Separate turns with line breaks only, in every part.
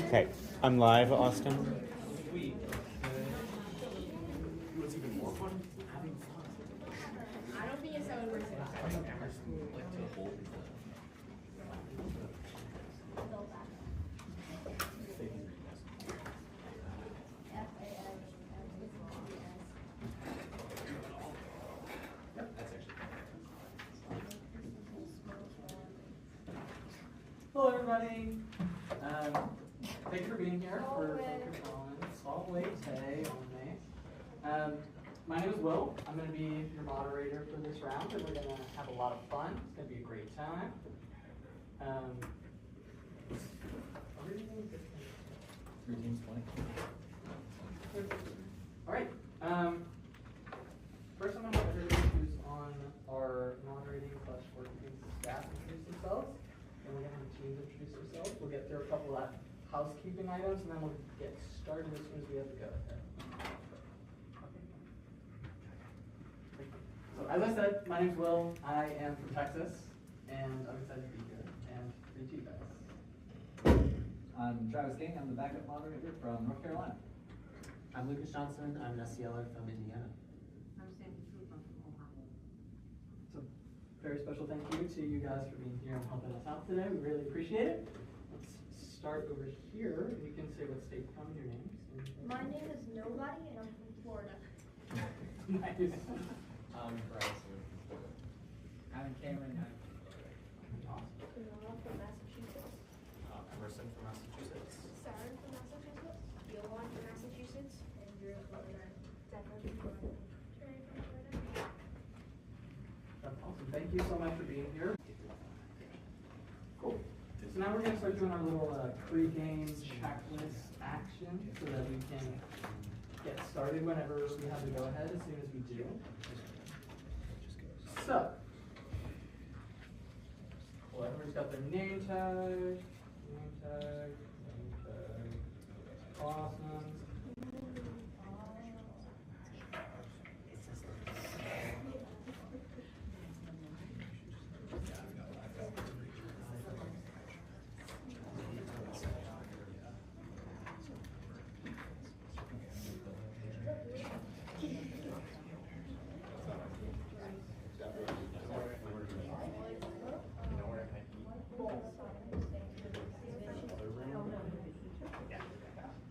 Okay, I'm live, Austin.
What's even more fun? Having fun.
I don't think it's how it works.
Hello, everybody. Thank you for being here for Salt Lake today only. My name is Will. I'm going to be your moderator for this round, and we're going to have a lot of fun. It's going to be a great time.
Three teams, 20.
All right. First, I'm going to have everybody who's on our moderating / working staff introduce themselves. Then we're going to have teams introduce themselves. We'll get through a couple of housekeeping items, and then we'll get started as soon as we have to go. So, as I said, my name's Will. I am from Texas, and I'm excited to be here and meet you guys.
I'm Travis King. I'm the backup moderator from North Carolina.
I'm Lucas Johnson. I'm an SCLer from Indiana.
I'm Sandy Troop. I'm from Ohio.
So, very special thank you to you guys for being here and helping us out today. We really appreciate it. Let's start over here. You can say what state from your names.
My name is Nobody, and I'm from Florida.
Nice.
I'm Bryson.
I'm Cameron.
Awesome.
Kunal from Massachusetts.
Emerson from Massachusetts.
Sarah from Massachusetts. Yolan from Massachusetts. And Drew from Florida. Deborah from Florida. Trey from Florida.
That's awesome. Thank you so much for being here. Cool. So now we're going to start doing our little pre-game checklist action so that we can get started whenever we have to go ahead as soon as we do. So, well, everyone's got their name tag. Awesome.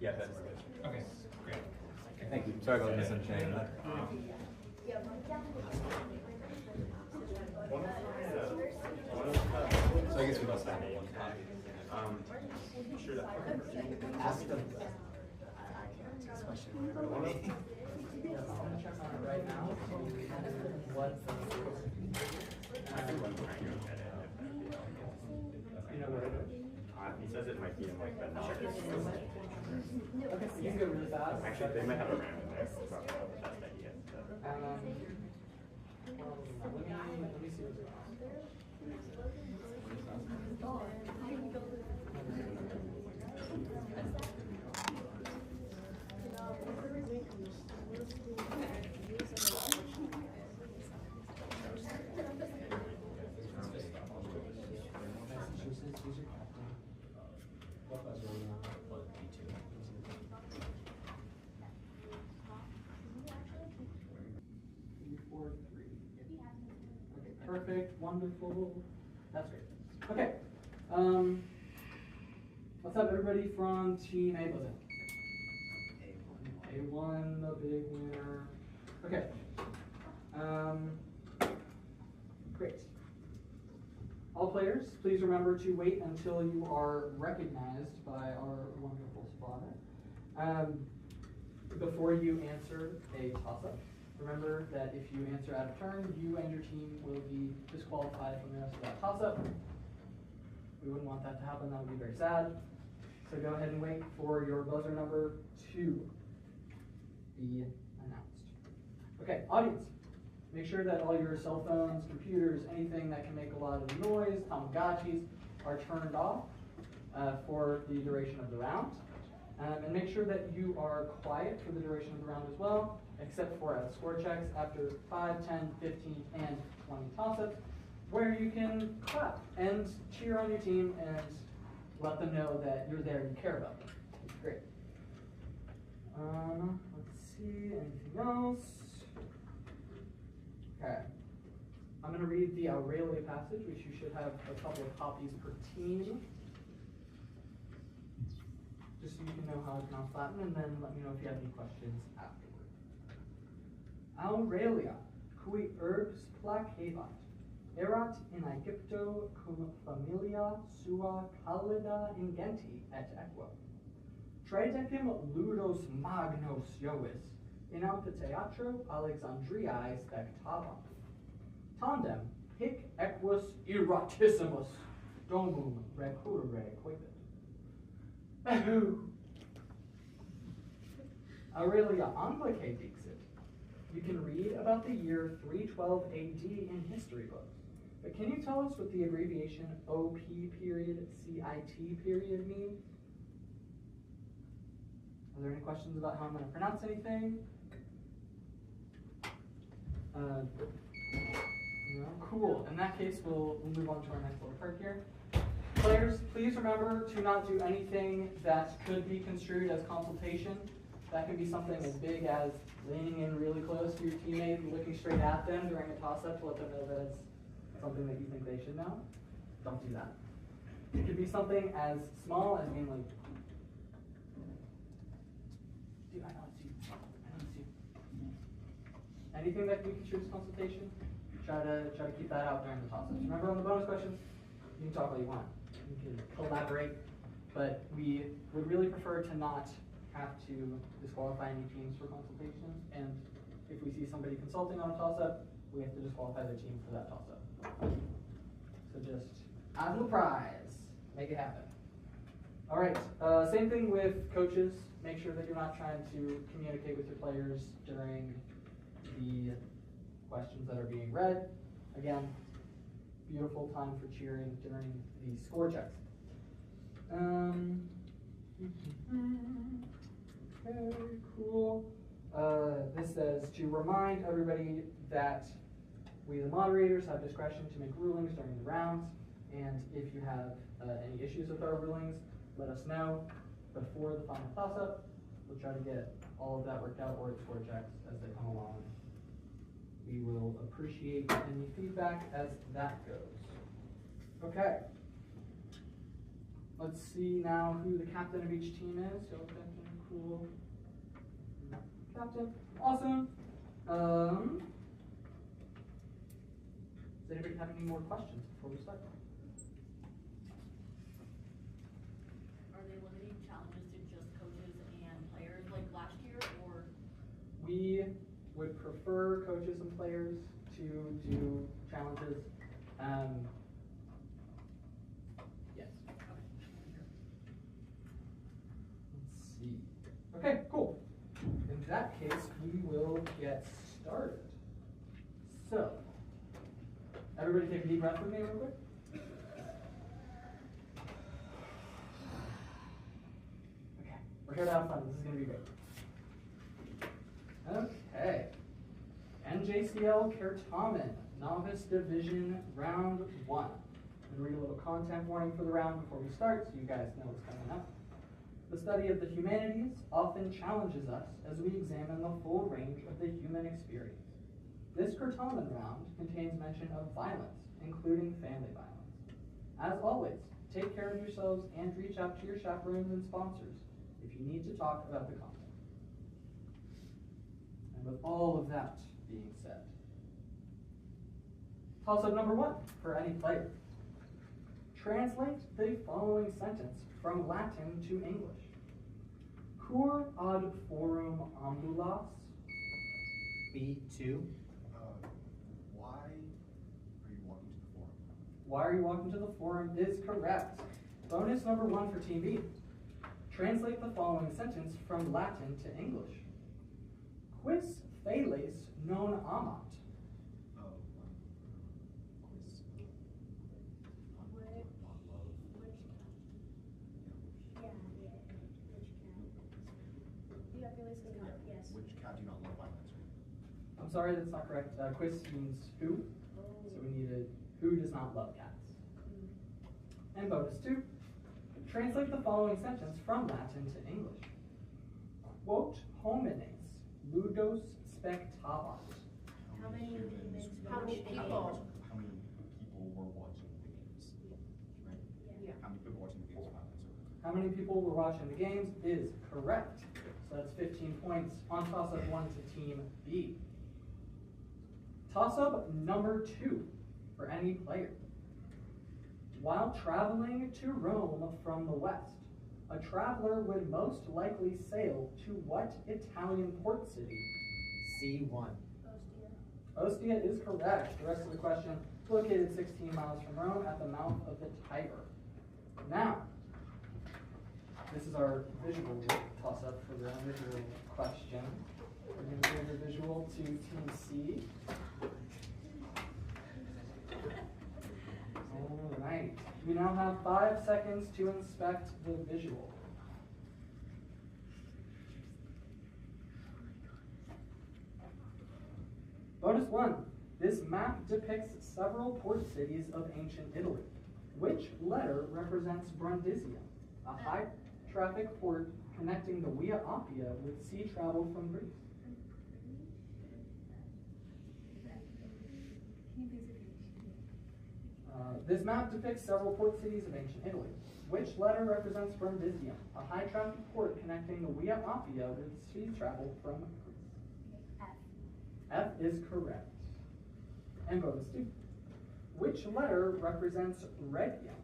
Yeah, that's good. Okay, great.
Thank you. Sorry about misunderstanding that.
So I guess we must have one copy. Sure that.
Ask them. I can answer this question whenever you want.
Yeah, I'm going to check on it right now. What you know what it is?
He says it might be in like the knowledge.
Okay, so you can go really fast.
Actually, they might have a random there. So that's the best idea.
Let me see what's going on. Perfect, wonderful. That's great. Okay. Let's have everybody from Team A buzz in. A1, the big winner. Okay. Great. All players, please remember to wait until you are recognized by our wonderful spotter before you answer a toss-up. Remember that if you answer out of turn, you and your team will be disqualified from the rest of that toss-up. We wouldn't want that to happen. That would be very sad. So go ahead and wait for your buzzer number to be announced. Okay, audience. Make sure that all your cell phones, computers, anything that can make a lot of noise, Tamagotchis, are turned off for the duration of the round. And make sure that you are quiet for the duration of the round as well, except for at score checks after 5, 10, 15, and 20 toss-ups. where you can clap and cheer on your team and let them know that you're there and you care about them. It's great. Let's see, anything else? Okay. I'm going to read the Aurelia passage, which you should have a couple of copies per team. Just so you can know how to pronounce Latin, and then let me know if you have any questions afterward. Aurelia, cui urbs placebat, erat in Aegypto cum familia sua callida ingenti et equa. Tridecim ludos magnos Jovis, in amphitheatro Alexandriae spectavant. Tandem hic equus erotissimus domum recurre quibit. Aurelia Anglicae dixit. You can read about the year 312 AD in history books, but can you tell us what the abbreviation OP period CIT period means? Are there any questions about how I'm going to pronounce anything? No? Cool. In that case, we'll move on to our next little part here. Players, please remember to not do anything that could be construed as consultation. That can be something as big as leaning in really close to your teammate and looking straight at them during a toss-up to let them know that it's something that you think they should know. Don't do that. It could be something as small as being like, dude, I know it's you. I know it's you. Anything that can be construed as consultation, try to keep that out during the toss-ups. Remember on the bonus questions, you can talk all you want. You can collaborate, but we would really prefer to not have to disqualify any teams for consultation, and if we see somebody consulting on a toss-up, we have to disqualify their team for that toss-up. So just as a prize, make it happen. All right, same thing with coaches. Make sure that you're not trying to communicate with your players during the questions that are being read. Again, beautiful time for cheering during the score checks. Okay, cool. This says to remind everybody that we, the moderators, have discretion to make rulings during the rounds, and if you have any issues with our rulings, let us know before the final toss-up. We'll try to get all of that worked out, or score checks as they come along. We will appreciate any feedback as that goes. Okay. Let's see now who the captain of each team is. So captain, cool. Captain, awesome. Does anybody have any more questions before we start?
Are they limiting challenges to just coaches and players like last year, or?
We would prefer coaches and players to do challenges. Yes. Let's see. Okay, cool. In that case, we will get started. So, everybody take a deep breath with me real quick. Okay, we're here to have fun. This is going to be great. Okay. NJCL Certamen, Novice Division, Round 1. I'm going to read a little content warning for the round before we start so you guys know what's coming up. The study of the humanities often challenges us as we examine the full range of the human experience. This Certamen round contains mention of violence, including family violence. As always, take care of yourselves and reach out to your chaperones and sponsors if you need to talk about the content. And with all of that being said, toss-up number 1 for any player. Translate the following sentence from Latin to English. Cur ad forum ambulas?
B2.
Why are you walking to the forum is correct. Bonus number 1 for Team B. Translate the following sentence from Latin to English. Quis feles non amat?
Which cat do you not love violence?
I'm sorry, that's not correct. Quis means who. So we needed Who does not love cats? And bonus 2. Translate the following sentence from Latin to English. Quote homines ludos spectabat.
How many humans?
How many people?
How many people were watching the games? Right?
Yeah.
How many people watching the games?
How many people were watching the games is correct. So that's 15 points on toss-up 1 to Team B. Toss-up number 2 for any player. While traveling to Rome from the west, a traveler would most likely sail to what Italian port city?
C1.
Ostia is correct. The rest of the question, located 16 miles from Rome at the mouth of the Tiber. Now, this is our visual toss-up for the visual question. We're going to give the visual to Team C. All right. We now have 5 seconds to inspect the visual. Bonus 1. This map depicts several port cities of ancient Italy. Which letter represents Brundisium, a high traffic port connecting the Via Appia with sea travel from Greece? This map depicts several port cities of ancient Italy. Which letter represents Brundisium, a high traffic port connecting the Via Appia with sea travel from Greece? F is correct. And bonus 2. Which letter represents Rhegium,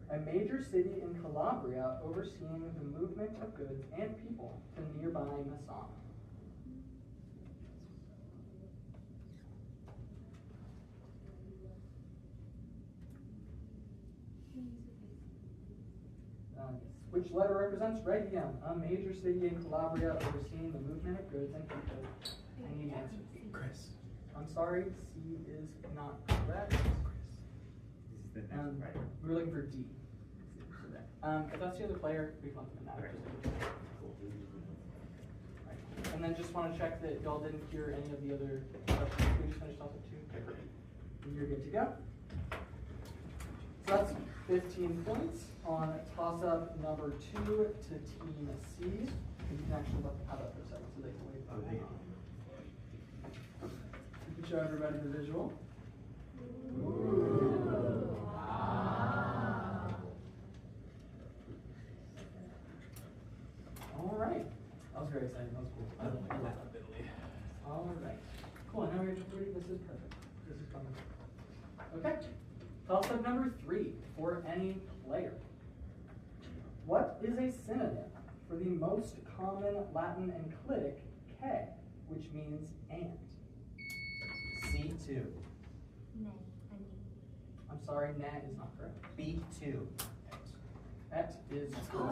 a major city in Calabria overseeing the movement of goods and people to nearby Messana? Which letter represents Rhegium, a major city in Calabria overseeing the movement of goods and people? I need answers.
Chris.
I'm sorry, C is not correct.
This is the next, right?
We're looking for D. If that's the other player, we want them out. Right. And then just want to check that y'all didn't hear any of the other questions. We just finished off with 2. And you're good to go. So that's 15 points on toss-up number 2 to Team C. You can actually let them have that for a second so they can wait.
Oh, they
You can show everybody the visual. All right. That was very exciting. That was cool. I love that. All right. Cool. Now we're just ready. This is perfect. This is coming. Okay. Toss-up number 3 for any player. What is a synonym for the most common Latin enclitic K, which means and?
C2.
I'm sorry, na is not correct.
B2.
Et is
Oh,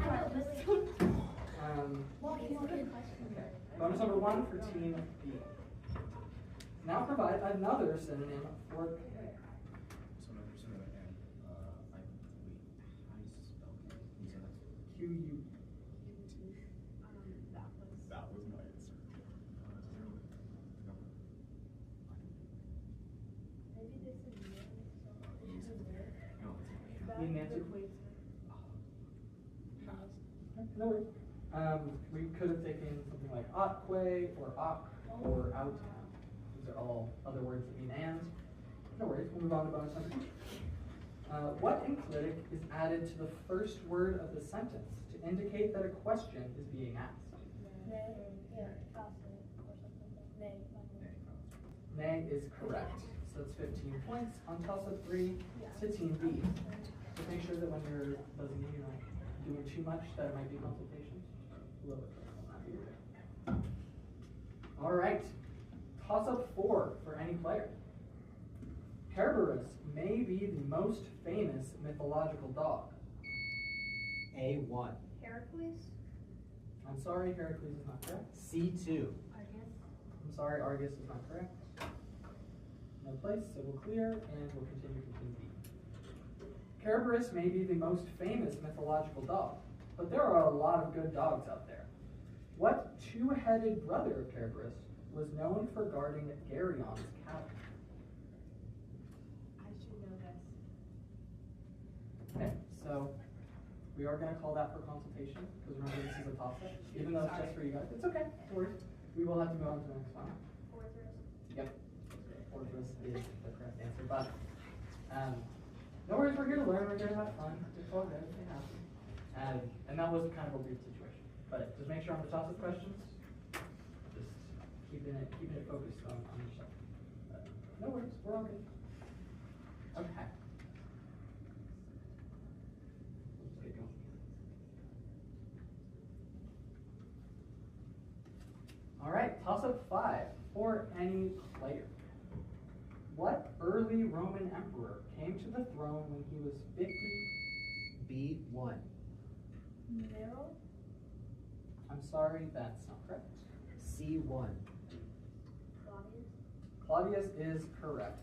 correct. Okay. Bonus number 1 for Team B. Now provide another synonym for K. Q-U.
That was my answer.
Need an answer? No worries. We could have taken something like atque or ac or out. These are all other words that mean and. No worries, we'll move on to bonus number 2. What enclitic is added to the first word of the sentence to indicate that a question is being asked? Nay is correct. So that's 15 points on toss-up 3 to Team B. Just make sure that when you're buzzing in, you're not doing too much, that it might be consultation. A little bit. All right. Toss-up 4 for any player. Cerberus may be the most famous mythological dog.
A1.
Heracles?
I'm sorry, Heracles is not correct.
C2.
I'm sorry, Argus is not correct. No place, so we'll clear, and we'll continue to Team B. Cerberus may be the most famous mythological dog, but there are a lot of good dogs out there. What two-headed brother of Cerberus was known for guarding Geryon's cabin? Okay, so we are going to call that for consultation, because remember this is a toss-up, even though it's just for you guys. It's okay, no worries. We will have to move on to the next one. Yep, Orthrus is the correct answer, but no worries, we're here to learn, we're here to have fun. It's all good, it happens. And that was kind of a weird situation. But just make sure on the toss-up questions, just keeping it focused on yourself. No worries, we're all good. Okay. Let's get going. All right, toss-up 5 for any player. What early Roman emperor came to the throne when he was 50?
B1.
Nero?
I'm sorry, that's not correct.
C1.
Claudius?
Claudius is correct.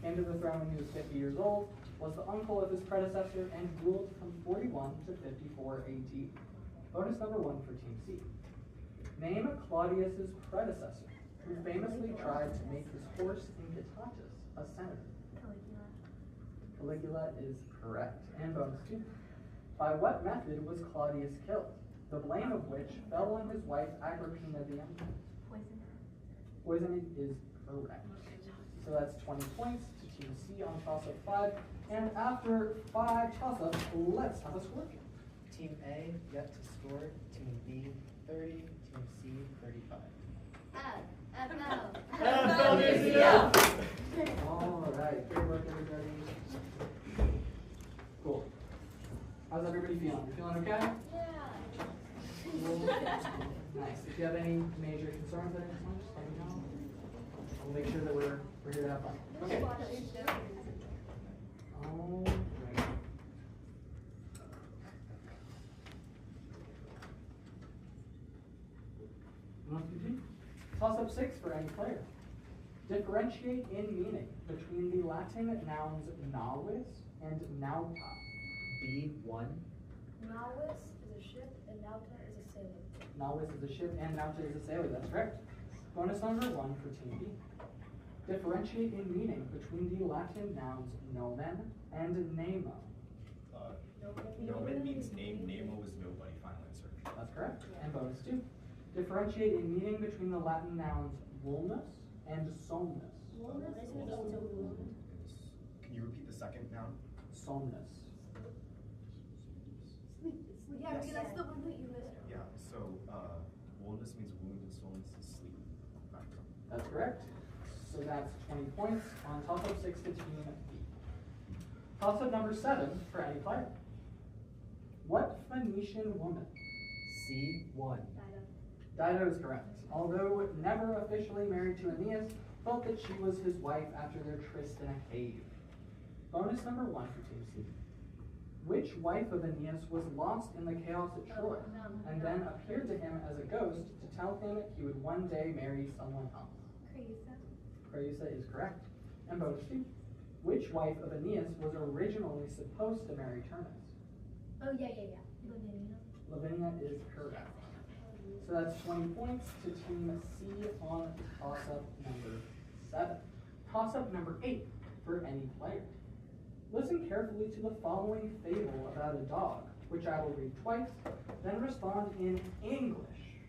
Came to the throne when he was 50 years old, was the uncle of his predecessor, and ruled from 41 to 54 AD. Bonus number 1 for Team C. Name Claudius's predecessor, who famously tried to make his horse Incitatus a senator.
Caligula.
Caligula is correct. And bonus 2. By what method was Claudius killed? The blame of which fell on his wife Agrippina the Emperor.
Poison.
Poisoning is correct. So that's 20 points to Team C on toss-up 5. And after 5 toss-ups, let's have a score.
Team A yet to score. Team B 30. Team C 35.
All right, great work, everybody. Cool. How's everybody feeling? You feeling okay? Nice. If you have any major concerns at any point, just let me know. We'll make sure that we're here to have fun. Okay. All right. Toss-up 6 for any player. Differentiate in meaning between the Latin nouns navis and nauta.
B1.
Novice is a ship and Nauta is a sailor.
Navis is a ship and nauta is a sailor. That's correct. Bonus number 1 for Team B. Differentiate in meaning between the Latin nouns nomen and nemo.
Nomen means name. Nemo is nobody. Final answer.
That's correct. And bonus 2. Differentiate in meaning between the Latin nouns vulnus and somnus.
Can you repeat the second noun?
Somnus.
Yeah, because that's the one that you missed.
Yeah. So woundus means wound and solus is sleep.
That's correct. So that's 20 points on toss-up 6 to Team B. Toss-up number 7 for any player. What Phoenician woman?
C1.
Dido is correct. Although never officially married to Aeneas, felt that she was his wife after their tryst in a cave. Bonus number 1 for Team C. Which wife of Aeneas was lost in the chaos at Troy, and then appeared to him as a ghost to tell him he would one day marry someone else? Creusa is correct. And bonus 2. Which wife of Aeneas was originally supposed to marry Turnus?
Oh, yeah.
Lavinia is correct. So that's 20 points to Team C on toss-up number 7. Toss-up number 8 for any player. Listen carefully to the following fable about a dog, which I will read twice, then respond in English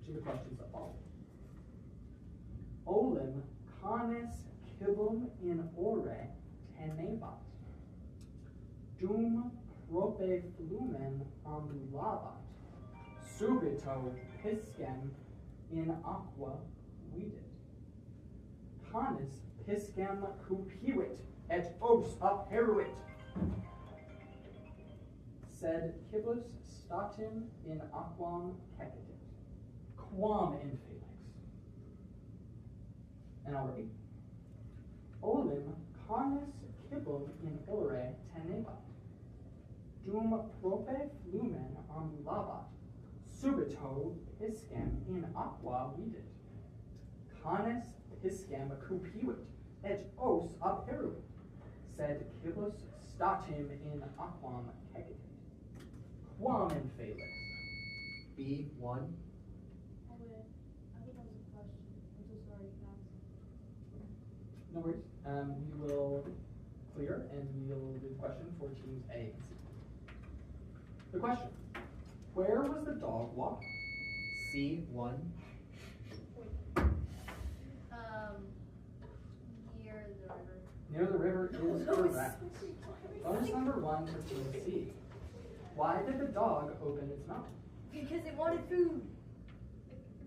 to the questions that follow. Olim canis cibum in ore tenebat, dum prope flumen ambulabat, subito piscem in aqua vidit. Canis piscem cupivit et os aperuit. Sed cibus statim in aquam cecidit. Quam in felix. And I'll repeat. Olim canis cibum in ore tenebat, dum prope flumen ambulabat, subito piscem in aqua vidit. Canis piscem cupivit et os aperuit. Sed cibus statim in aquam cecidit. Quam in felix.
B1.
I think that was a question. I'm so sorry, Max.
No worries. We will clear, and we'll do the question for teams A and C. The question: where was the dog walking?
C1.
Near the river.
Near the river is correct. Bonus number 1 for team C. Why did the dog open its mouth?
Because it wanted food.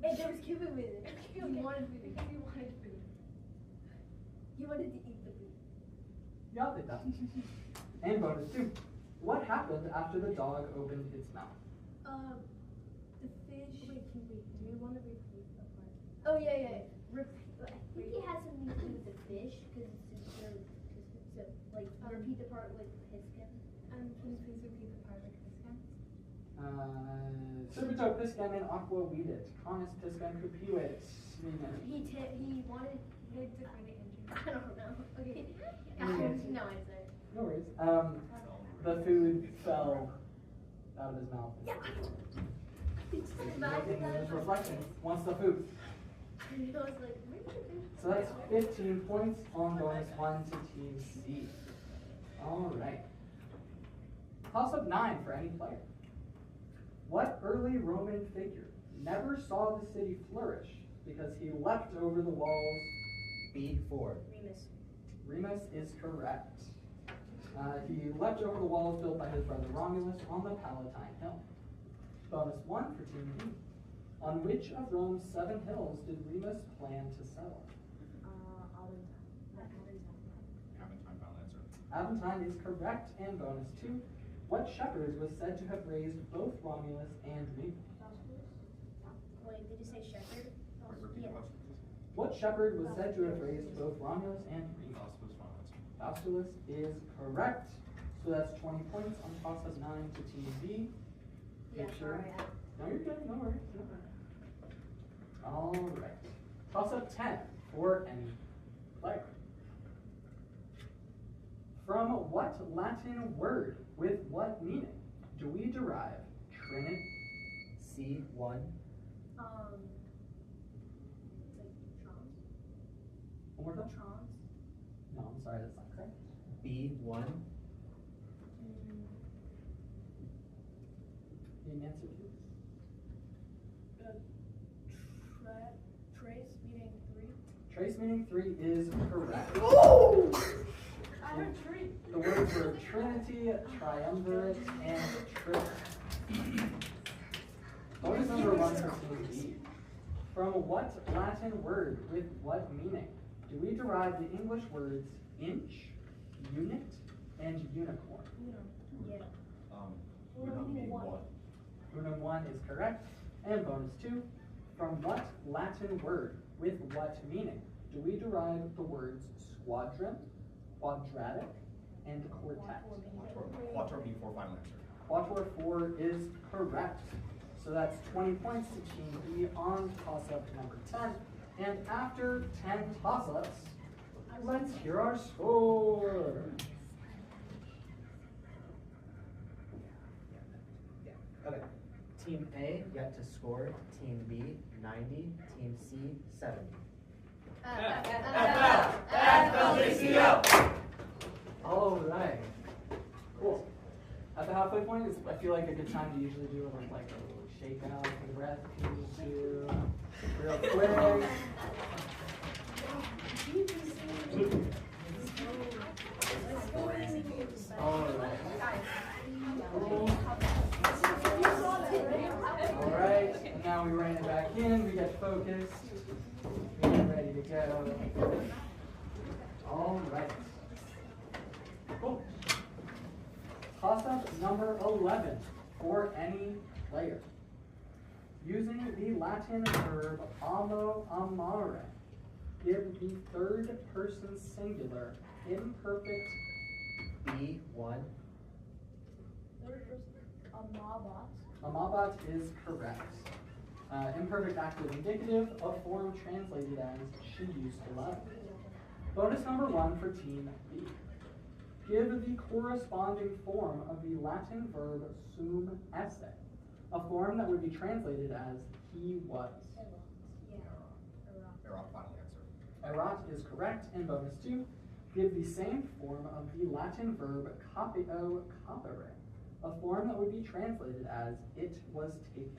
And there was Cuban with it. He wanted food.
Because he wanted food.
He wanted to eat the food.
Yeah, I'll take that. And bonus 2. What happened after the dog opened its mouth?
The fish. Wait, do we want to repeat the part?
Oh, yeah.
I think it has something to do with the fish, because it's so, like, repeat the part with Piskin.
Can you please repeat the part like this again?
Subito piscan and aqua weedit. Canis piscan cupiuit.
He wanted to find the engine.
I don't know. Okay.
No answer.
No worries. The food fell out of his mouth.
Yeah.
Making his reflection wants the food.
And I was like, where did the fish?
So that's 15 points on bonus 1 to team C. Alright. Toss up 9 for any player. What early Roman figure never saw the city flourish because he leapt over the walls?
B4.
Remus.
Remus is correct. He leapt over the walls built by his brother Romulus on the Palatine Hill. Bonus 1 for team B. On which of Rome's 7 hills did Remus plan to settle? Aventine is correct, and bonus 2. What shepherd was said to have raised both Romulus and Remus?
Wait, did you say shepherd? Yeah.
What shepherd was said to have raised both Romulus and Remus? Faustulus is correct. So that's 20 points on toss of 9 to team B.
Yeah,
Make sure.
sorry.
No, you're good. No worries. No worries. All right. Toss up 10 for any player. From what Latin word with what meaning do we derive Trinity?
C1.
Like trons?
One more time?
Trons?
No, I'm sorry, that's not correct.
B1.
Need an answer, please?
Trace meaning 3.
Trace meaning 3 is correct.
I heard tree.
The words were Trinity, Triumvirate, and Trinity. Bonus number 1 for team B. From what Latin word with what meaning do we derive the English words inch, unit, and unicorn?
Yeah.
Meaning what?
Unum 1 is correct. And bonus 2. From what Latin word with what meaning do we derive the words squadron, quadratic, and quartet?
Quattro meaning 4, final answer.
Quator 4 is correct. So that's 20 points to Team B on toss-up number 10. And after 10 toss-ups, let's hear our score.
Okay. Team A yet to score. Team B 90. Team C 70.
NJCL.
All right. Cool. At the halfway point, I feel like a good time to usually do like a little shake out for the breath. Can you just do real quick? All right. Cool. All right. And now we rein it back in. We get focused. We get ready to go. All right. Cool. Toss-up number 11 for any player. Using the Latin verb amo amare, give the third person singular imperfect
B1.
Third person. Amabat.
Amabat is correct. Imperfect active indicative, a form translated as she used to love. Bonus number 1 for Team B. Give the corresponding form of the Latin verb sum esse, a form that would be translated as he was.
Error, final answer.
Erat is correct, and bonus 2. give the same form of the Latin verb capio capere, a form that would be translated as it was taken.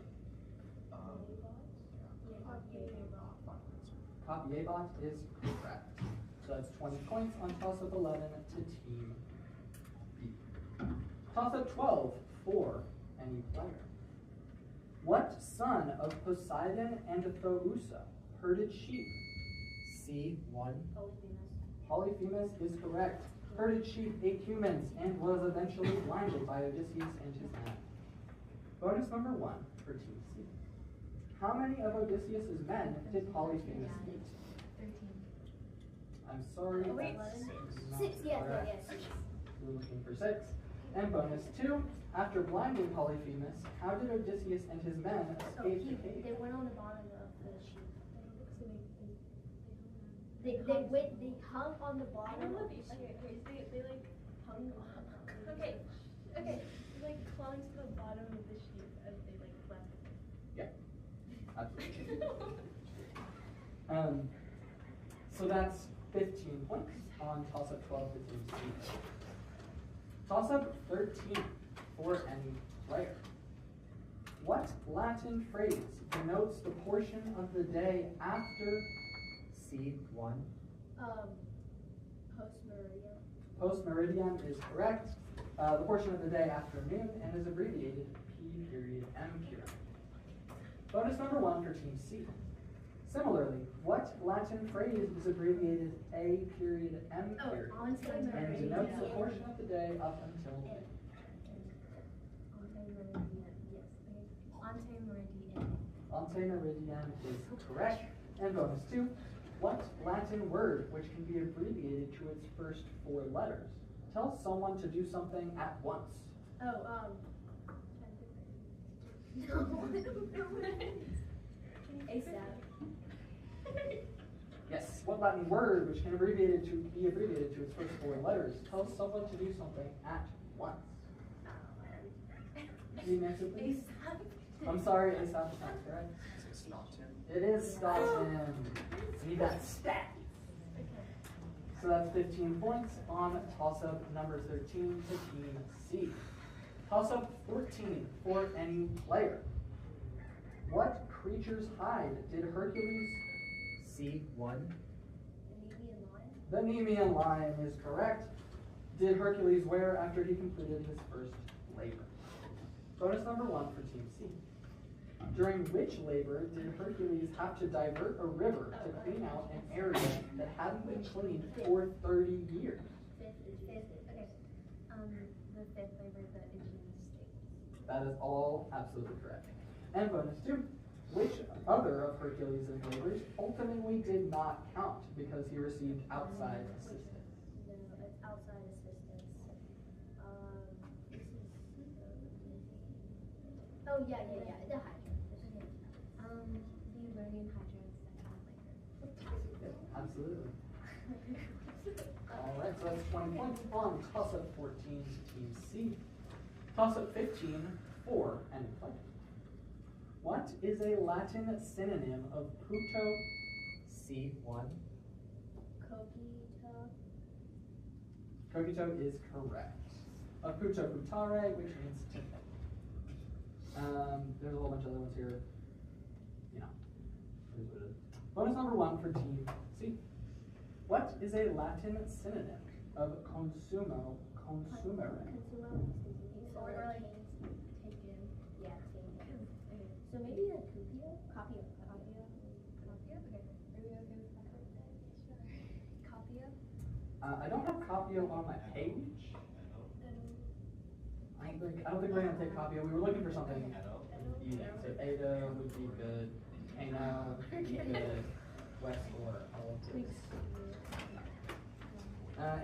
Capiebat is correct. So that's 20 points on toss-up 11 to Team B. Toss-up 12 for any player. What son of Poseidon and Thousa herded sheep?
C1.
Polyphemus is correct. Herded sheep, ate humans, and was eventually blinded by Odysseus and his men. Bonus number 1 for Team C. How many of Odysseus's men did Polyphemus eat?
13.
I'm sorry,
Oh, wait,
that's
6.
not
6, yeah,
correct.
yeah, 6.
We're looking for 6. And bonus 2, after blinding Polyphemus, how did Odysseus and his men
So
escape the
they
cave?
went on the bottom of the sheep. They hung on the
I
bottom.
know what these they like hung on. Okay. Like clung to the bottom of the sheep as they like left.
Yeah, absolutely. So that's 15 points on toss-up 12 to Team C. Toss-up 13 for any player. What Latin phrase denotes the portion of the day after
C1.
Post-meridian.
post-meridian is correct? The portion of the day after noon and is abbreviated P period M period. Bonus number 1 for Team C. Similarly, what Latin phrase is abbreviated A period M period
Ante
and
meridian.
denotes the portion of the day up until noon?
Ante meridian, yes. Ante meridian.
Ante meridian is correct. And bonus 2, what Latin word, which can be abbreviated to its first 4 letters, tells someone to do something at once?
Oh, no, I don't know. ASAP.
Yes. What Latin word, which can be abbreviated to its first 4 letters, tells someone to do something at once? Need an answer, please?
ASAP.
I'm sorry, ASAP is not correct. It is Stockton. Need that stat. So that's 15 points on toss-up number 13 to Team C. Toss-up 14 for any player. What creature's hide did Hercules?
C1.
The Nemean lion is correct. Did Hercules wear after he completed his first labor? Bonus number 1 for Team C. During which labor did Hercules have to divert a river to clean out an area that hadn't been cleaned for 30 years?
Okay. The 5th labor, the Aegean state.
That is all absolutely correct. And bonus 2, which other of Hercules' labors ultimately did not count because he received outside assistance?
No, it's outside assistance. This is. Oh yeah, the Hydra. The Iranian Hydra is second labor.
Yep, absolutely. All right, so that's 20 points on toss-up 14 to Team C. Toss-up 15 for any player. What is a Latin synonym of puto?
C1.
Cogito.
Cogito is correct. Of puto putare, which means to think. There's a whole bunch of other ones here. You know, it is what it is. Bonus number 1 for Team C. What is a Latin synonym of consumo, consumere?
Consumo. Or like taken. Yeah, taken. Okay. So maybe a copio? Copio.
Copio? Okay. Are we okay with that? Sure. Copio?
I don't have Copio on my page. I don't think we're gonna take Copio. We were looking for something unique. So Edo would be good. Kano would be good. West or all of this.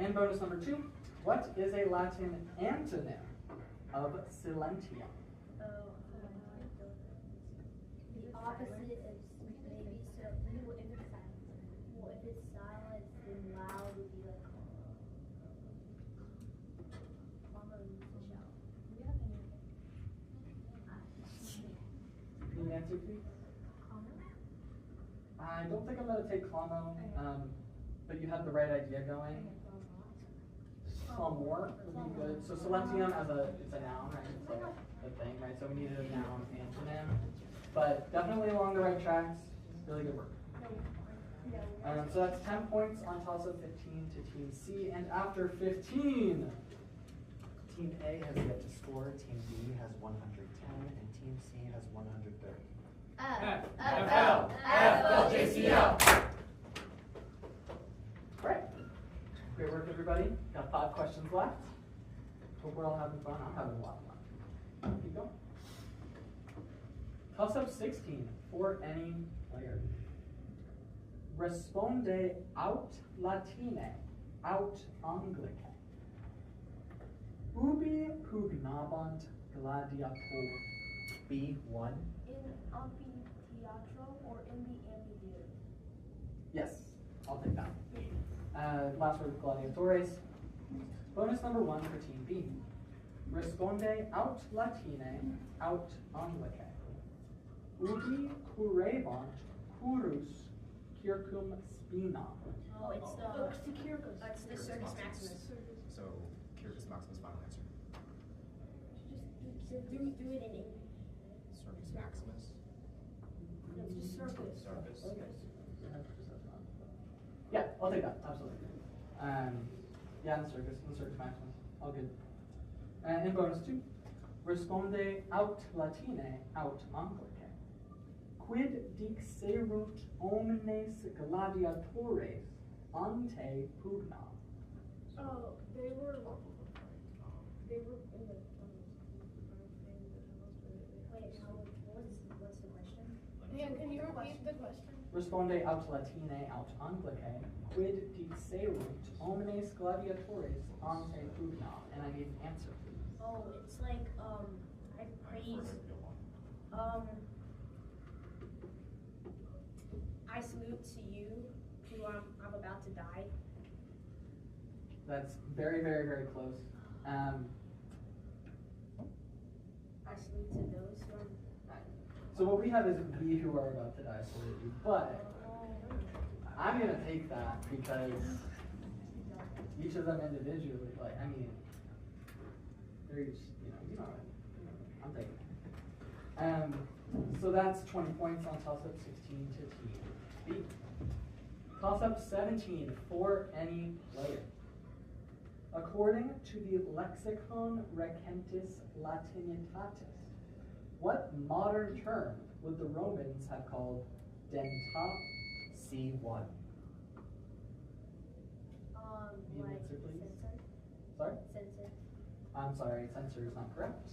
And bonus number 2. What is a Latin antonym of silentium?
Oh, the opposite of maybe so. If it's silent, then loud would be like.
Can you answer, please? I don't think I'm gonna take Clomo, but you have the right idea going. more would be good. So Silentium as it's a noun, right? It's like a thing, right? So we needed a noun antonym. But definitely along the right tracks. Really good work. So that's 10 points on toss-up, 15 to Team C. And after 15,
Team A has yet to score, Team B has 110, and Team C has 130.
FLJCL.
Great. Great work, everybody. Got 5 questions left. Hope we're all having fun. I'm having a lot of fun. Keep going. Toss-up 16 for any player. Responde aut latine, aut anglice. Ubi pugnabant gladiator.
B1.
In amphitheatro or in the amphitheater?
Yes, I'll take that. Last word, gladiatores. Bonus number 1 for Team B. Responde aut latine, aut anglice. Ubi curebant curus circum spina.
Oh, it's the Circus Maximus.
So, Circus Maximus, final answer.
Just do it in English.
Circus Maximus.
No, it's just circus.
Circus.
Yeah, I'll take that, absolutely. Yeah, in the Circus Maximus, all good. And bonus 2, responde aut latine, aut anglice. Quid dixerunt omnes gladiatores ante pugna?
Oh, they were in the
Wait, what's the question?
Yeah, can you repeat the question?
Responde aut latine, aut anglice. Quid dixerunt omnes gladiatores ante pugna? And I need an answer, please.
Oh, it's like, I praise, I salute to you who I'm about to die.
That's very, very, very close.
I salute to those who
So what we have is we who are about to die salute you, but I'm gonna take that because each of them individually, like, I mean, they're each, I'm taking it. So that's 20 points on toss-up 16 to Team B. Toss-up 17 for any player. According to the Lexicon Recentis Latinitatis, what modern term would the Romans have called denta?
C1.
Need an
like
answer, please?
censor.
Sorry?
Censor.
I'm sorry, censor is not correct.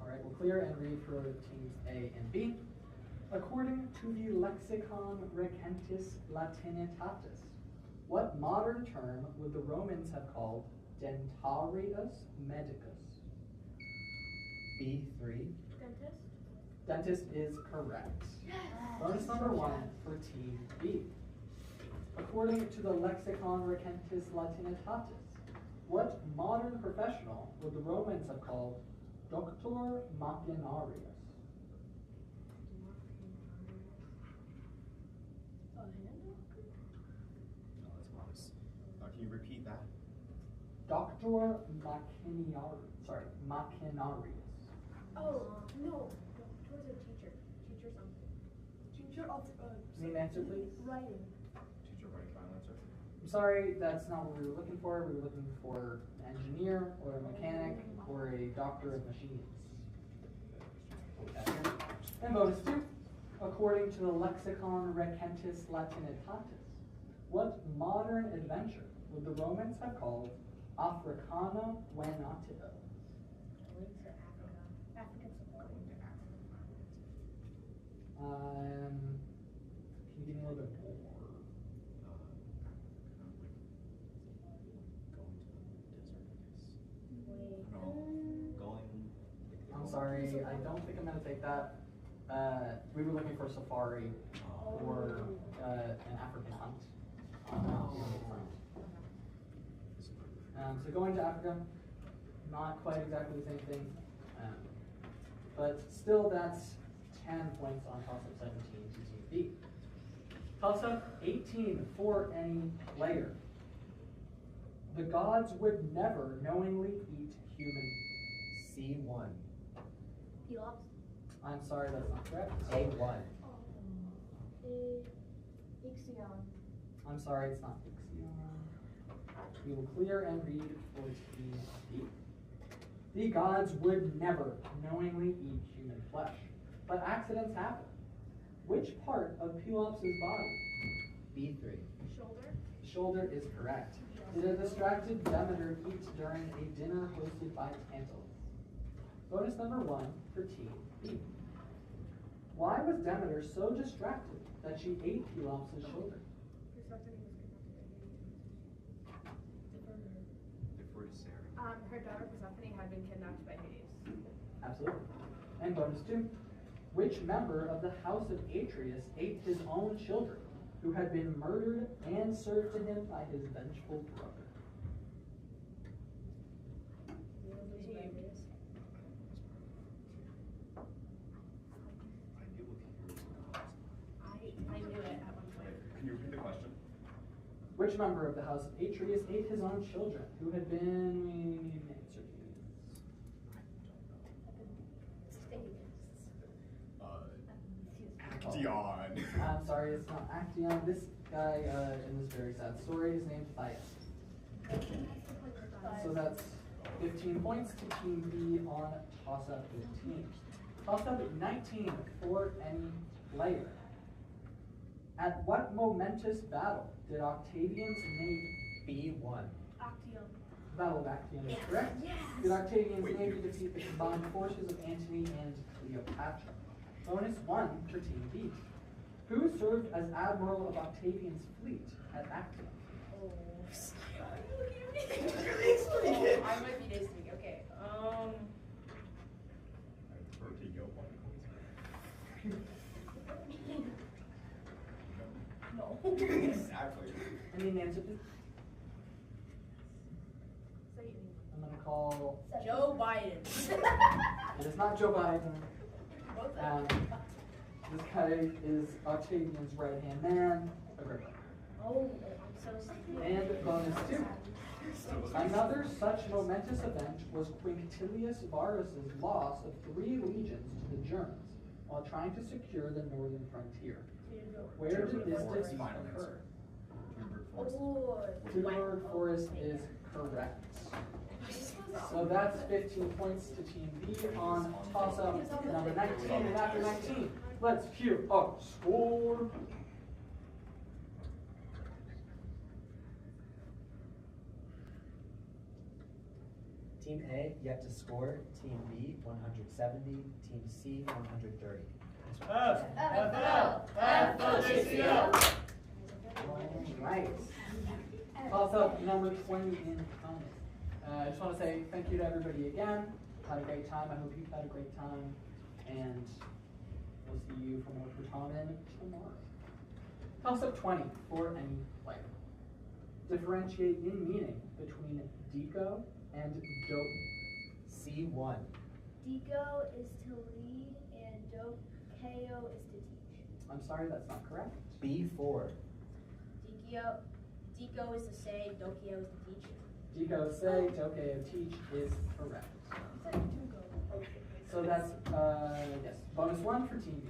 All right, we'll clear and read for teams A and B. According to the Lexicon Recentis Latinitatis, what modern term would the Romans have called dentarius medicus?
B3.
Dentist?
Dentist is correct. Bonus number 1 for Team B. According to the Lexicon Recentis Latinitatis, what modern professional would the Romans have called doctor machinarius?
A hand doctor?
No, that's modest. Can you repeat that?
Doctor machinarius.
Oh, no. Towards a teacher. Teacher something. Teacher of,
Need an answer, please?
writing.
Teacher, writing final answer.
I'm sorry, that's not what we were looking for. We were looking for an engineer or a mechanic or a doctor of machines. Okay. And bonus 2, according to the Lexicon Recentis Latinitatis, what modern adventure would the Romans have called Africana Venativa?
Going to Africa. African support.
Going to Africa.
Can you give me a little bit more? I'm sorry, I don't think I'm going to take that. We were looking for safari or an African hunt. So going to Africa, not quite exactly the same thing, but still that's 10 points on toss-up 17 to Team B. Toss-up 18 for any player. The gods would never knowingly eat human.
C1.
Pelops.
I'm sorry, that's not correct.
A1.
Ixion.
I'm sorry, it's not Ixion. We will clear and read for team B. The gods would never knowingly eat human flesh, but accidents happen. Which part of Pelops' body?
B3.
Shoulder.
Shoulder is correct. Did a distracted Demeter eat during a dinner hosted by Tantalus? Bonus number 1 for team B. Why was Demeter so distracted that she ate Pelops' shoulder?
Her daughter Persephone had been kidnapped by Hades.
Absolutely. And bonus 2. Which member of the house of Atreus ate his own children, who had been murdered and served to him by his vengeful brother?
I knew it at one point.
Can you repeat the question?
Which member of the house of Atreus ate his own children, who had been... We need an answer, please.
Dion.
I'm sorry, it's not Actaeon. This guy in this very sad story is named Thias. So that's 15 points to Team B on toss-up 15. Toss-up 19 for any player. At what momentous battle did Octavian's navy...
B1.
Actium.
Battle of Actium is correct. Did Octavian's navy defeat the combined forces of Antony and Cleopatra? Bonus 1 for Team B. Who served as admiral of Octavian's fleet at Actium?
I might be listening. Okay.
I prefer to go one.
No.
Exactly.
I need an answer, please. I'm going to call...
Joe Biden.
It is not Joe Biden. This guy is Octavian's right-hand man, Agrippa.
Oh, I'm so stupid.
And bonus 2. Another such momentous event was Quinctilius Varus's loss of 3 legions to the Germans while trying to secure the northern frontier. Where did this defeat occur? Teutoburg Forest is correct. So that's 15 points to Team B on toss-up number 19. And after 19, let's cue up score.
Team A, yet to score. Team B, 170. Team C, 130.
NJCL.
Right. Toss-up number 20 in coming. I just want to say thank you to everybody again. Had a great time. I hope you've had a great time. And we'll see you for more Certamen tomorrow. Toss-up 20 for any player. Differentiate in meaning between deco and dope.
C1.
Deco is to lead and dokeo is to teach.
I'm sorry, that's not correct.
B4.
Deco is to say, dokeo is to teach.
Deco say, dokeo teach is correct. So that's, yes, bonus 1 for Team B.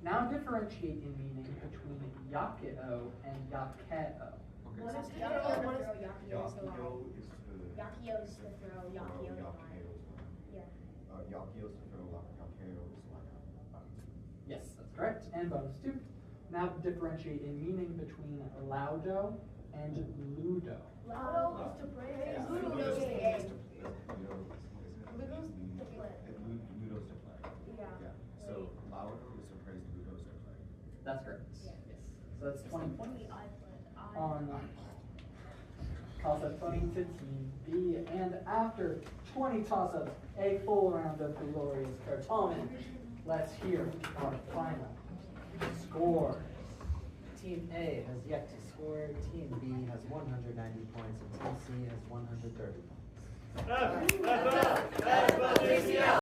Now differentiate in meaning between yakeo and yakeo.
What is
Yakeo, what is
yakeo?
Yakeo is to
Yakeo is to throw, yakeo is line. Yeah.
Yakeo is to throw, Yakeo is like
Yes, that's correct. And bonus 2. Now differentiate in meaning between laudo and ludo.
Laudo is to praise. Ludo is to game. Ludo's to play.
Ludo's to play.
Yeah.
So Laudo is to praise, Ludo's to play.
That's correct.
Yeah.
So that's 20 points
I played.
on toss-up 20 to Team B. And after 20 toss-ups, a full round of glorious Certamen, let's hear our final score.
Team A has yet to score. Team B has 190 points, and Team C has 130 points.
NJCL.